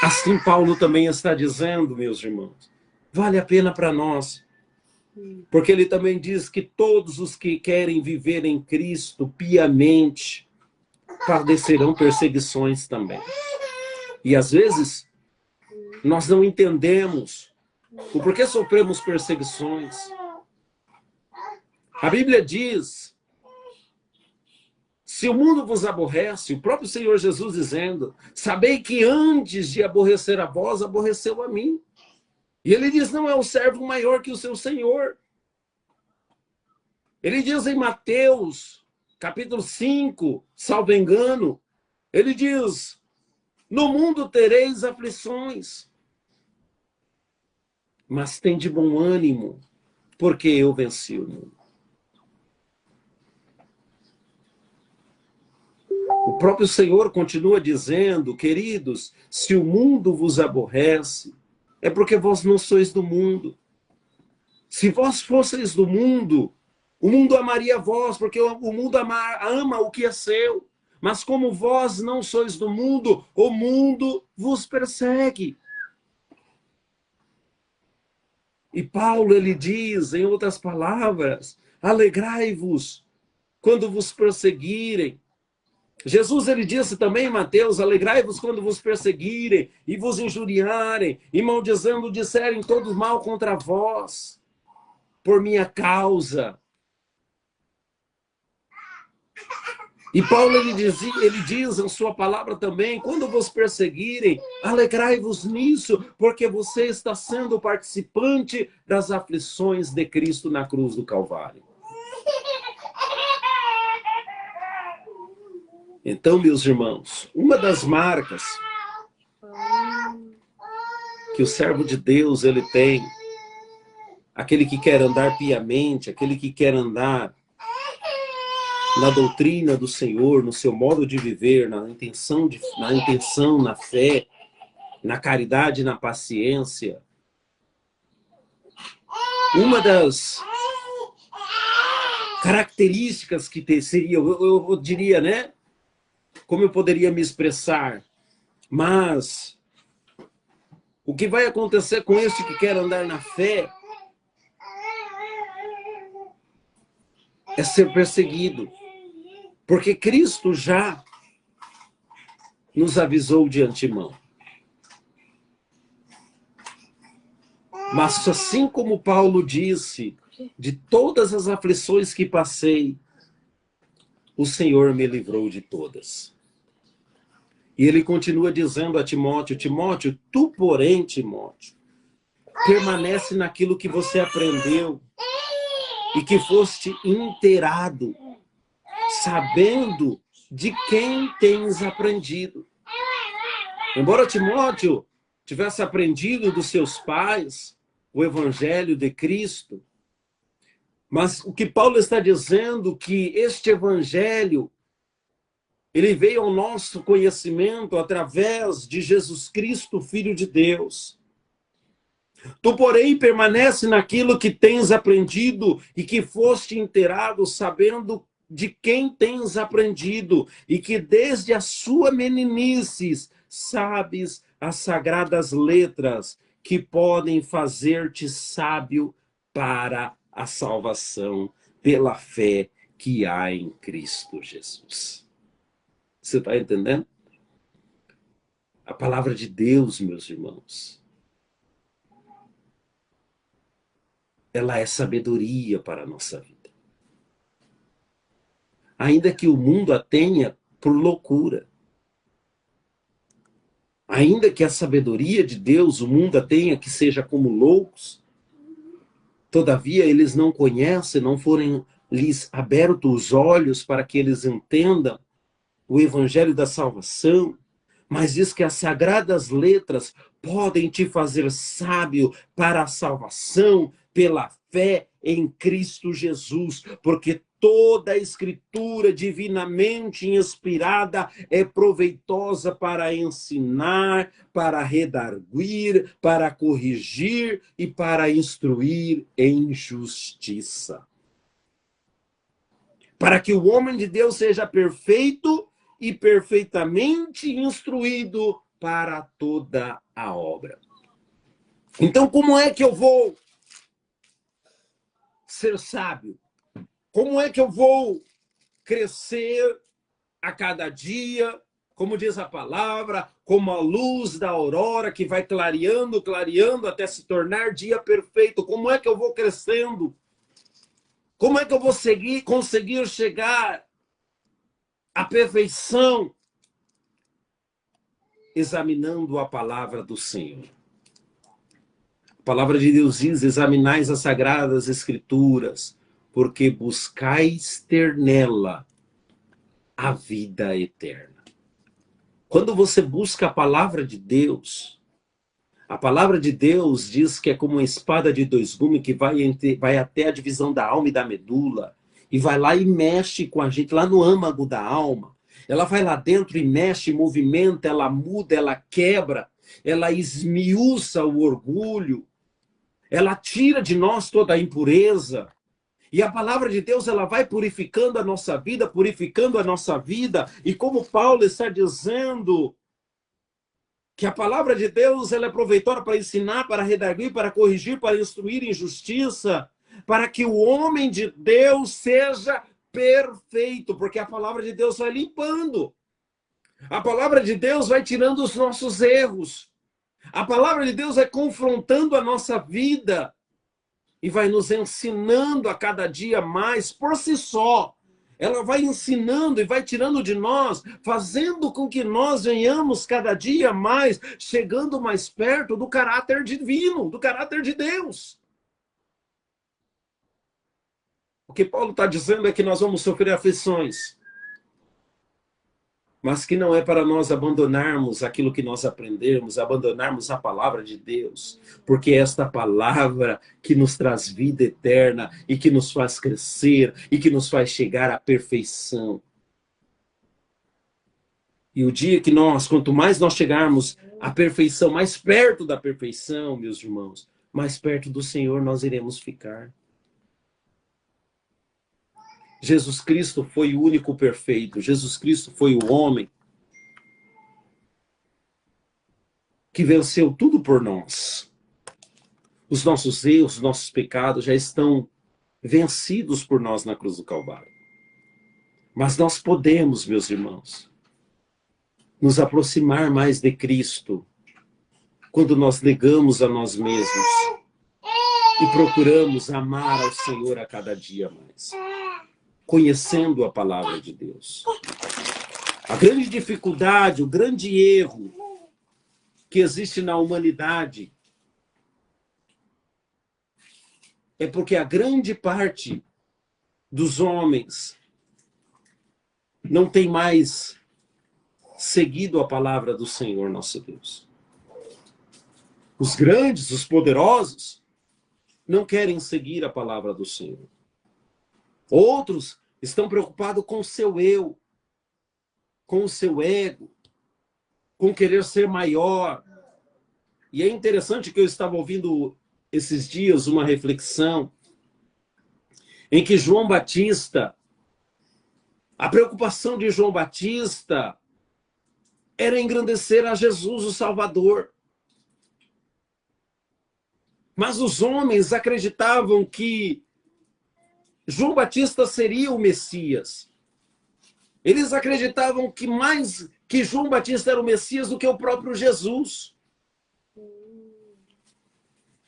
Assim Paulo também está dizendo, meus irmãos, vale a pena para nós. Porque ele também diz que todos os que querem viver em Cristo piamente padecerão perseguições também. E às vezes nós não entendemos o porquê sofremos perseguições. A Bíblia diz: se o mundo vos aborrece, o próprio Senhor Jesus dizendo, sabei que antes de aborrecer a vós, aborreceu a mim. E ele diz, não é o servo maior que o seu Senhor. Ele diz em Mateus, capítulo 5, salvo engano, ele diz, no mundo tereis aflições, mas tende bom ânimo, porque eu venci o mundo. O próprio Senhor continua dizendo, queridos, se o mundo vos aborrece, é porque vós não sois do mundo. Se vós fosseis do mundo, o mundo amaria vós, porque o mundo ama o que é seu. Mas como vós não sois do mundo, o mundo vos persegue. E Paulo, ele diz, em outras palavras, alegrai-vos quando vos perseguirem. Jesus, ele disse também em Mateus, alegrai-vos quando vos perseguirem e vos injuriarem e maldizendo disserem todo mal contra vós, por minha causa. E Paulo, ele diz em sua palavra também, quando vos perseguirem, alegrai-vos nisso, porque você está sendo participante das aflições de Cristo na cruz do Calvário. Então, meus irmãos, uma das marcas que o servo de Deus ele tem, aquele que quer andar piamente, aquele que quer andar na doutrina do Senhor, no seu modo de viver, na intenção, na fé, na caridade, na paciência. Uma das características que seria, eu diria, né? Como eu poderia me expressar? Mas o que vai acontecer com este que quer andar na fé é ser perseguido. Porque Cristo já nos avisou de antemão. Mas assim como Paulo disse, de todas as aflições que passei, o Senhor me livrou de todas. E ele continua dizendo a Timóteo, Timóteo, tu porém, Timóteo, permanece naquilo que você aprendeu e que foste inteirado, sabendo de quem tens aprendido. Embora Timóteo tivesse aprendido dos seus pais o evangelho de Cristo, mas o que Paulo está dizendo que este evangelho Ele veio ao nosso conhecimento através de Jesus Cristo, Filho de Deus. Tu, porém, permanece naquilo que tens aprendido e que foste inteirado, sabendo de quem tens aprendido, e que desde a sua meninice sabes as sagradas letras que podem fazer-te sábio para a salvação pela fé que há em Cristo Jesus. Você está entendendo? A palavra de Deus, meus irmãos, ela é sabedoria para a nossa vida. Ainda que o mundo a tenha por loucura. Ainda que a sabedoria de Deus, o mundo a tenha que seja como loucos, todavia eles não conhecem, não forem lhes abertos os olhos para que eles entendam o evangelho da salvação, mas diz que as sagradas letras podem te fazer sábio para a salvação pela fé em Cristo Jesus, porque toda a escritura divinamente inspirada é proveitosa para ensinar, para redarguir, para corrigir e para instruir em justiça. Para que o homem de Deus seja perfeito e perfeitamente instruído para toda a obra. Então, como é que eu vou ser sábio? Como é que eu vou crescer a cada dia, como diz a palavra, como a luz da aurora que vai clareando, clareando até se tornar dia perfeito? Como é que eu vou crescendo? Como é que eu vou conseguir chegar à perfeição? Examinando a palavra do Senhor. A palavra de Deus diz: examinais as sagradas escrituras, porque buscais ter nela a vida eterna. Quando você busca a palavra de Deus, a palavra de Deus diz que é como uma espada de dois gumes que vai até a divisão da alma e da medula, e vai lá e mexe com a gente, lá no âmago da alma. Ela vai lá dentro e mexe, movimenta, ela muda, ela quebra, ela esmiuça o orgulho, ela tira de nós toda a impureza. E a palavra de Deus, ela vai purificando a nossa vida, purificando a nossa vida. E como Paulo está dizendo que a palavra de Deus, ela é proveitosa para ensinar, para redarguir, para corrigir, para instruir em justiça, para que o homem de Deus seja perfeito, porque a palavra de Deus vai limpando. A palavra de Deus vai tirando os nossos erros. A palavra de Deus vai confrontando a nossa vida e vai nos ensinando a cada dia mais por si só. Ela vai ensinando e vai tirando de nós, fazendo com que nós venhamos cada dia mais, chegando mais perto do caráter divino, do caráter de Deus. O que Paulo está dizendo é que nós vamos sofrer aflições, mas que não é para nós abandonarmos aquilo que nós aprendemos, abandonarmos a palavra de Deus, porque é esta palavra que nos traz vida eterna e que nos faz crescer e que nos faz chegar à perfeição. E o dia que quanto mais nós chegarmos à perfeição, mais perto da perfeição, meus irmãos, mais perto do Senhor nós iremos ficar. Jesus Cristo foi o único perfeito. Jesus Cristo foi o homem que venceu tudo por nós. Os nossos erros, os nossos pecados já estão vencidos por nós na cruz do Calvário. Mas nós podemos, meus irmãos, nos aproximar mais de Cristo quando nós negamos a nós mesmos e procuramos amar ao Senhor a cada dia mais, conhecendo a palavra de Deus. A grande dificuldade, o grande erro que existe na humanidade é porque a grande parte dos homens não tem mais seguido a palavra do Senhor nosso Deus. Os grandes, os poderosos, não querem seguir a palavra do Senhor. Outros estão preocupados com o seu eu. com o seu ego, com querer ser maior. E é interessante que eu estava ouvindo esses dias uma reflexão em que João Batista, a preocupação de João Batista era engrandecer a Jesus, o Salvador. Mas os homens acreditavam que João Batista seria o Messias. Eles acreditavam que mais que João Batista era o Messias do que o próprio Jesus.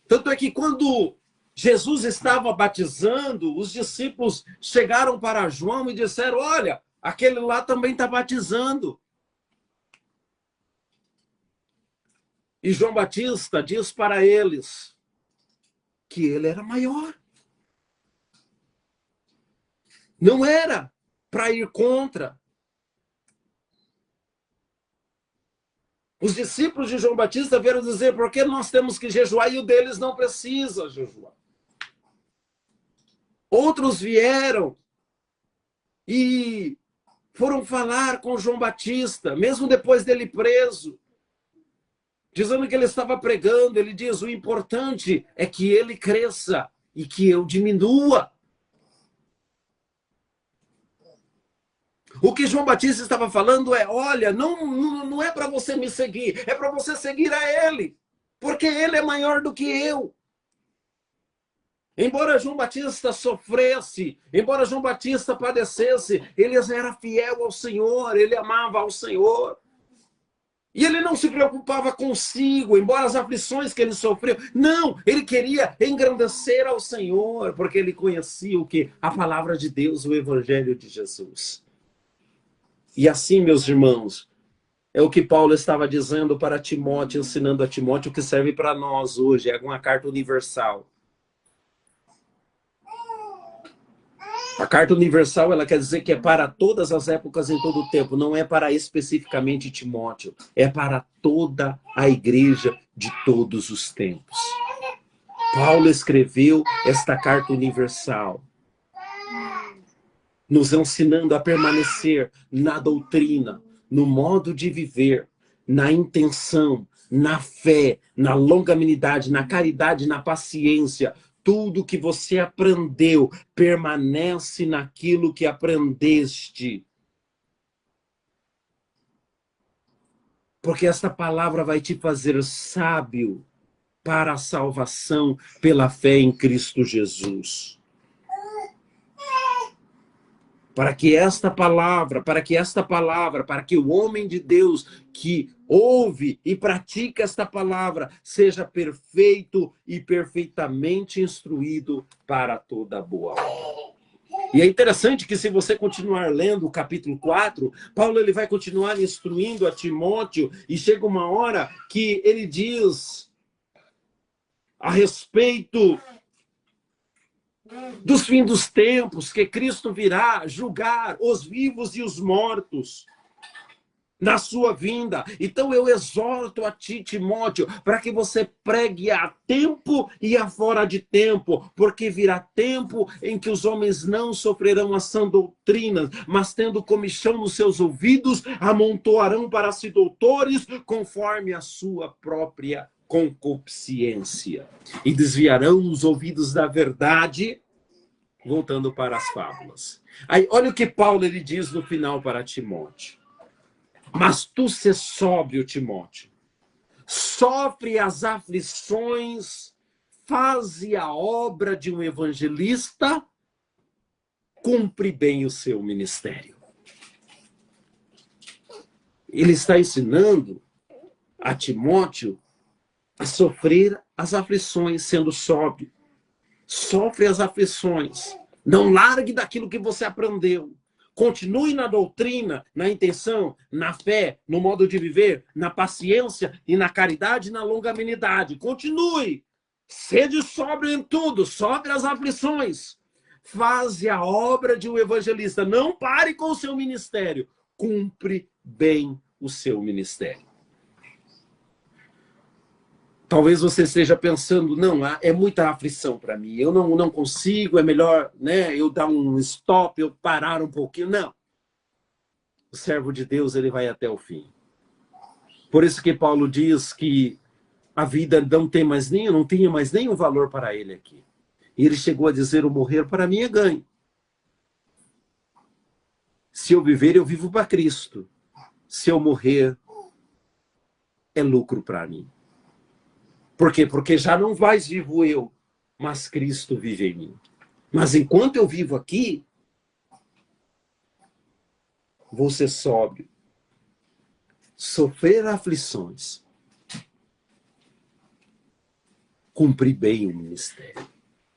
Tanto é que quando Jesus estava batizando, os discípulos chegaram para João e disseram: olha, aquele lá também está batizando. E João Batista diz para eles que ele era maior. Não era para ir contra. Os discípulos de João Batista vieram dizer: por que nós temos que jejuar e o deles não precisa jejuar? Outros vieram e foram falar com João Batista, mesmo depois dele preso, dizendo que ele estava pregando. Ele diz: o importante é que ele cresça e que eu diminua. O que João Batista estava falando é: olha, não é para você me seguir, é para você seguir a ele, porque ele é maior do que eu. Embora João Batista sofresse, embora João Batista padecesse, ele era fiel ao Senhor, ele amava ao Senhor. E ele não se preocupava consigo, embora as aflições que ele sofreu. Não, ele queria engrandecer ao Senhor, porque ele conhecia o que? A palavra de Deus, o Evangelho de Jesus. E assim, meus irmãos, é o que Paulo estava dizendo para Timóteo, ensinando a Timóteo, o que serve para nós hoje. É uma carta universal. A carta universal, ela quer dizer que é para todas as épocas, em todo o tempo. Não é para especificamente Timóteo. É para toda a igreja de todos os tempos. Paulo escreveu esta carta universal, nos ensinando a permanecer na doutrina, no modo de viver, na intenção, na fé, na longanimidade, na caridade, na paciência. Tudo que você aprendeu, permanece naquilo que aprendeste. Porque esta palavra vai te fazer sábio para a salvação pela fé em Cristo Jesus. Para que o homem de Deus que ouve e pratica esta palavra seja perfeito e perfeitamente instruído para toda boa obra. E é interessante que, se você continuar lendo o capítulo 4, Paulo ele vai continuar instruindo a Timóteo, e chega uma hora que ele diz a respeito dos fins dos tempos, que Cristo virá julgar os vivos e os mortos na sua vinda. Então eu exorto a ti, Timóteo, para que você pregue a tempo e a fora de tempo, porque virá tempo em que os homens não sofrerão as sã doutrinas, mas tendo comichão nos seus ouvidos, amontoarão para si doutores, conforme a sua própria concupiscência, e desviarão os ouvidos da verdade, voltando para as fábulas. Aí, olha o que Paulo ele diz no final para Timóteo: mas tu se sóbrio, Timóteo, sofre as aflições, faze a obra de um evangelista, cumpre bem o seu ministério. Ele está ensinando a Timóteo a sofrer as aflições, sendo sóbrio. Sofre as aflições. Não largue daquilo que você aprendeu. Continue na doutrina, na intenção, na fé, no modo de viver, na paciência e na caridade e na longanimidade. Continue. Sede sóbrio em tudo. Sofre as aflições. Faze a obra de um evangelista. Não pare com o seu ministério. Cumpre bem o seu ministério. Talvez você esteja pensando: não, é muita aflição para mim, eu não consigo, é melhor, né, eu dar um stop, eu parar um pouquinho. Não. O servo de Deus, ele vai até o fim. Por isso que Paulo diz que a vida não tinha mais nenhum valor para ele aqui. E ele chegou a dizer, o morrer para mim é ganho. Se eu viver, eu vivo para Cristo. Se eu morrer, é lucro para mim. Por quê? Porque já não mais vivo eu, mas Cristo vive em mim. Mas enquanto eu vivo aqui, vou ser sóbrio, sofrer aflições, cumprir bem o ministério,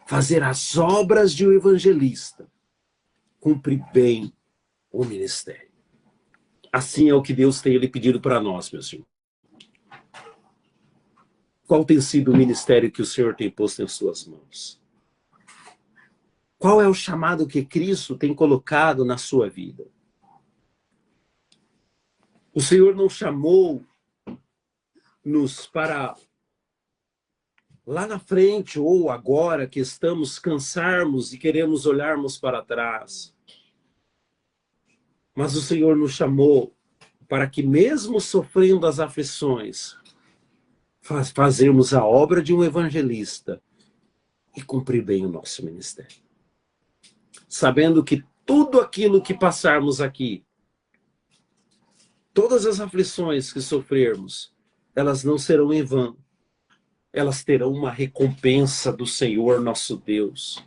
fazer as obras de um evangelista, cumprir bem o ministério. Assim é o que Deus tem lhe pedido para nós, meus irmãos. Qual tem sido o ministério que o Senhor tem posto em suas mãos? Qual é o chamado que Cristo tem colocado na sua vida? O Senhor não chamou-nos para lá na frente ou agora que estamos cansarmos e queremos olharmos para trás. Mas o Senhor nos chamou para que mesmo sofrendo as aflições, fazermos a obra de um evangelista e cumprir bem o nosso ministério. Sabendo que tudo aquilo que passarmos aqui, todas as aflições que sofrermos, elas não serão em vão. Elas terão uma recompensa do Senhor nosso Deus.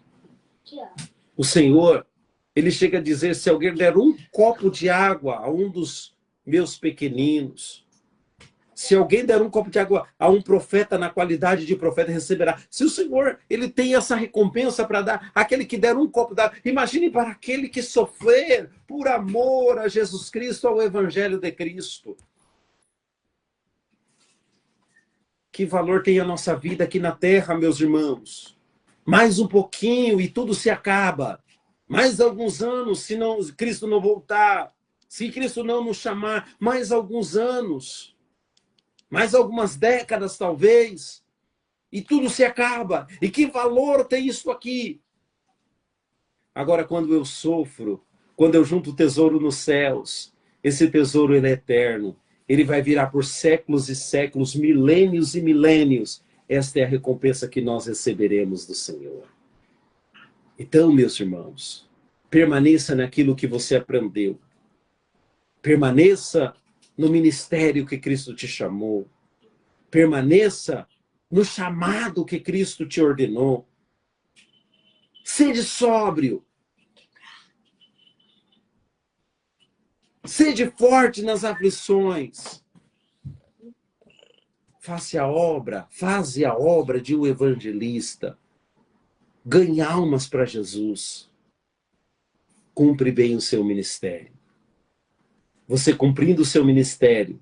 O Senhor, ele chega a dizer, se alguém der um copo de água a um dos meus pequeninos, se alguém der um copo de água a um profeta na qualidade de profeta, receberá. Se o Senhor, ele tem essa recompensa para dar, aquele que der um copo d'água, imagine para aquele que sofrer por amor a Jesus Cristo, ao Evangelho de Cristo. Que valor tem a nossa vida aqui na terra, meus irmãos? Mais um pouquinho e tudo se acaba. Mais alguns anos, se Cristo não voltar, se Cristo não nos chamar, mais alguns anos. Mais algumas décadas, talvez, e tudo se acaba. E que valor tem isso aqui? Agora, quando eu sofro, quando eu junto o tesouro nos céus, esse tesouro ele é eterno. Ele vai virar por séculos e séculos, milênios e milênios. Esta é a recompensa que nós receberemos do Senhor. Então, meus irmãos, permaneça naquilo que você aprendeu. Permaneça no ministério que Cristo te chamou. Permaneça no chamado que Cristo te ordenou. Sede sóbrio. Sede forte nas aflições. Faze a obra de um evangelista. Ganhe almas para Jesus. Cumpre bem o seu ministério. Você cumprindo o seu ministério,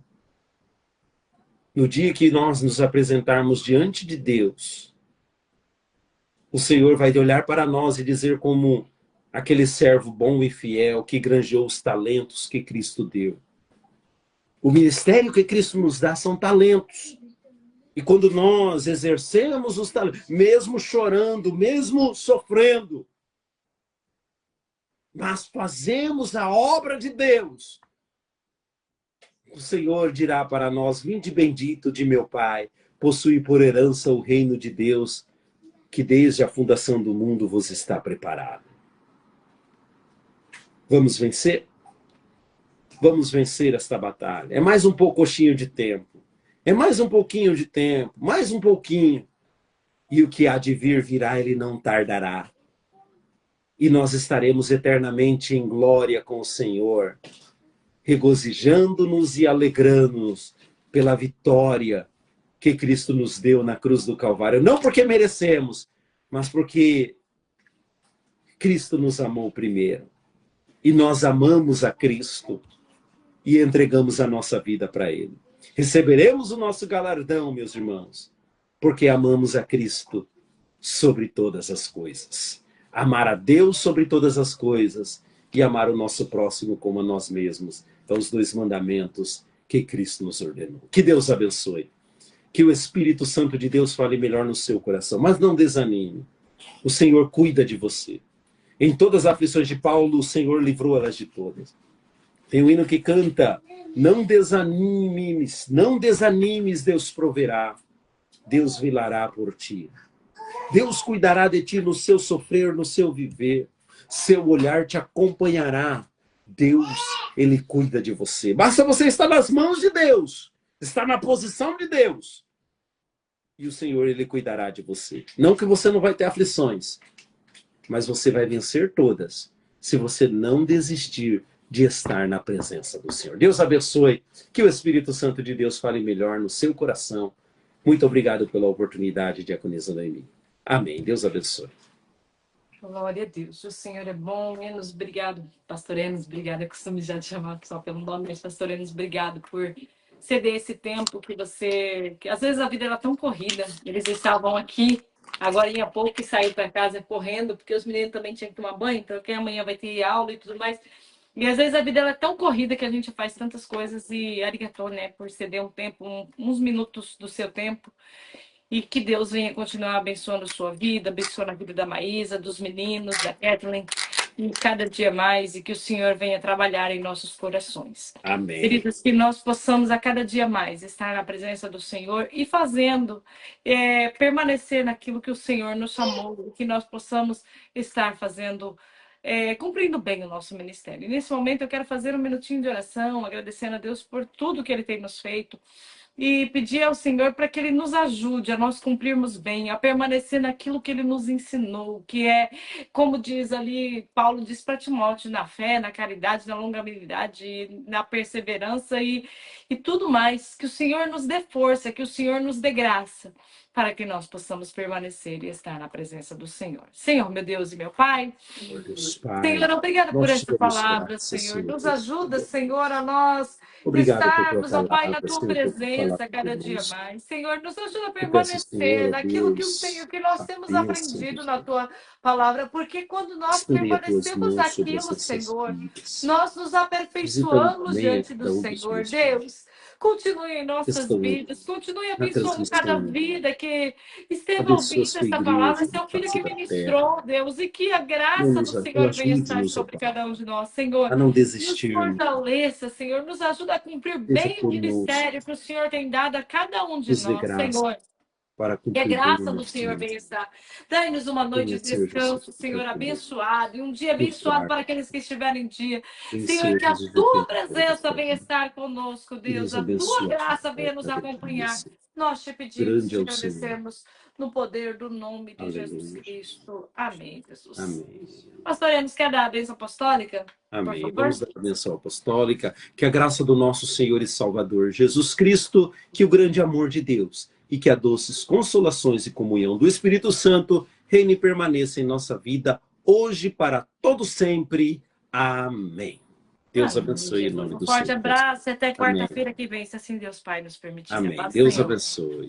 no dia que nós nos apresentarmos diante de Deus, o Senhor vai olhar para nós e dizer como aquele servo bom e fiel que granjeou os talentos que Cristo deu. O ministério que Cristo nos dá são talentos. E quando nós exercemos os talentos, mesmo chorando, mesmo sofrendo, mas fazemos a obra de Deus, o Senhor dirá para nós, vinde bendito de meu Pai, possui por herança o reino de Deus, que desde a fundação do mundo vos está preparado. Vamos vencer? Vamos vencer esta batalha. É mais um pouquinho de tempo. É mais um pouquinho de tempo. Mais um pouquinho. E o que há de vir virá, ele não tardará. E nós estaremos eternamente em glória com o Senhor, regozijando-nos e alegrando-nos pela vitória que Cristo nos deu na cruz do Calvário. Não porque merecemos, mas porque Cristo nos amou primeiro. E nós amamos a Cristo e entregamos a nossa vida para Ele. Receberemos o nosso galardão, meus irmãos, porque amamos a Cristo sobre todas as coisas. Amar a Deus sobre todas as coisas e amar o nosso próximo como a nós mesmos. São os dois mandamentos que Cristo nos ordenou. Que Deus abençoe. Que o Espírito Santo de Deus fale melhor no seu coração. Mas não desanime. O Senhor cuida de você. Em todas as aflições de Paulo, o Senhor livrou elas de todas. Tem um hino que canta: não desanimes, não desanimes, Deus proverá, Deus velará por ti. Deus cuidará de ti no seu sofrer, no seu viver. Seu olhar te acompanhará. Deus, Ele cuida de você. Basta você estar nas mãos de Deus, estar na posição de Deus. E o Senhor, Ele cuidará de você. Não que você não vai ter aflições, mas você vai vencer todas, se você não desistir de estar na presença do Senhor. Deus abençoe. Que o Espírito Santo de Deus fale melhor no seu coração. Muito obrigado pela oportunidade, diaconisa Noemi. Amém. Deus abençoe. Glória a Deus. O Senhor é bom. Enos, obrigado. Pastor Enos, obrigado. Eu costumo já te chamar só pelo nome, mas Pastor Enos, obrigado por ceder esse tempo que você... Que às vezes a vida era tão corrida. Eles estavam aqui agora há pouco e saíram para casa correndo, porque os meninos também tinham que tomar banho, então que amanhã vai ter aula e tudo mais. E às vezes a vida ela é tão corrida que a gente faz tantas coisas e arigatou, né, por ceder um tempo, uns minutos do seu tempo. E que Deus venha continuar abençoando a sua vida, abençoando a vida da Maísa, dos meninos, da Kathleen, e cada dia mais, e que o Senhor venha trabalhar em nossos corações. Amém. Queridos, que nós possamos a cada dia mais estar na presença do Senhor e fazendo, permanecer naquilo que o Senhor nos chamou, que nós possamos estar fazendo, cumprindo bem o nosso ministério. E nesse momento eu quero fazer um minutinho de oração, agradecendo a Deus por tudo que Ele tem nos feito, e pedir ao Senhor para que Ele nos ajude a nós cumprirmos bem, a permanecer naquilo que Ele nos ensinou, que é, como diz ali, Paulo diz para Timóteo, na fé, na caridade, na longanimidade, na perseverança e tudo mais. Que o Senhor nos dê força, que o Senhor nos dê graça, para que nós possamos permanecer e estar na presença do Senhor. Senhor, meu Deus e meu Pai, Deus, Pai, Senhor, obrigada por nós te essa damos palavra, graças, Senhor. Senhor Nos Deus. ajuda, Senhor, a nós Obrigado por tua estarmos, ó Pai, na palavra, tua Senhor, por presença falar cada dia conosco. mais. Senhor, nos ajuda a Eu peço, Senhor, permanecer ó naquilo que o Senhor, Deus, que nós a temos bênção, aprendido na tua palavra, porque quando nós estende as tuas permanecemos mãos sobre as naquilo, nossas Senhor, vidas. nós nos Visita aperfeiçoamos também a diante do cada um dos Senhor. meus filhos Deus, continue em que nossas estão vidas, continue na abençoando cada transmissão. vida que esteve Abençoa a ouvindo sua essa palavra, igreja na seu filho face que da terra. ministrou, Deus, e que a graça do Senhor venha estar Ajude-nos, ó sobre Pai, cada um de nós, Senhor. a não Nos desistirmos. fortaleça, Senhor. Nos ajuda a cumprir Seja bem o conosco, ministério que o Senhor tem dado a cada um de nos dê nós, graça Senhor. para Que a cumprir bem o graça do nosso Senhor venha ministério. estar. Dai-nos uma noite Venha de ser Jesus descanso, Senhor, conosco, abençoado. E um dia nos abençoado guarde. para aqueles que estiverem em dia. Venha Senhor, ser que a Jesus o tua tempo todo, presença Pai, venha estar conosco, e Deus. nos A tua abençoar graça venha nos cada dia, acompanhar. Senhor. Nós te pedimos, Grande é te o Senhor. agradecemos no poder do nome de Jesus Aleluia. Cristo. Amém, Jesus. Amém. Pastor Enos, quer dar a bênção apostólica? Por Amém. favor. Vamos dar a bênção apostólica. Que a graça do nosso Senhor e Salvador Jesus Cristo, que o grande amor de Deus e que a doces consolações e comunhão do Espírito Santo reine e permaneça em nossa vida, hoje para todo sempre. Amém. Deus Amém, abençoe em Jesus. nome Um do forte Senhor. abraço e até Amém. quarta-feira que vem, se assim Deus Pai nos permitir. A Amém. paz do Deus Senhor. abençoe.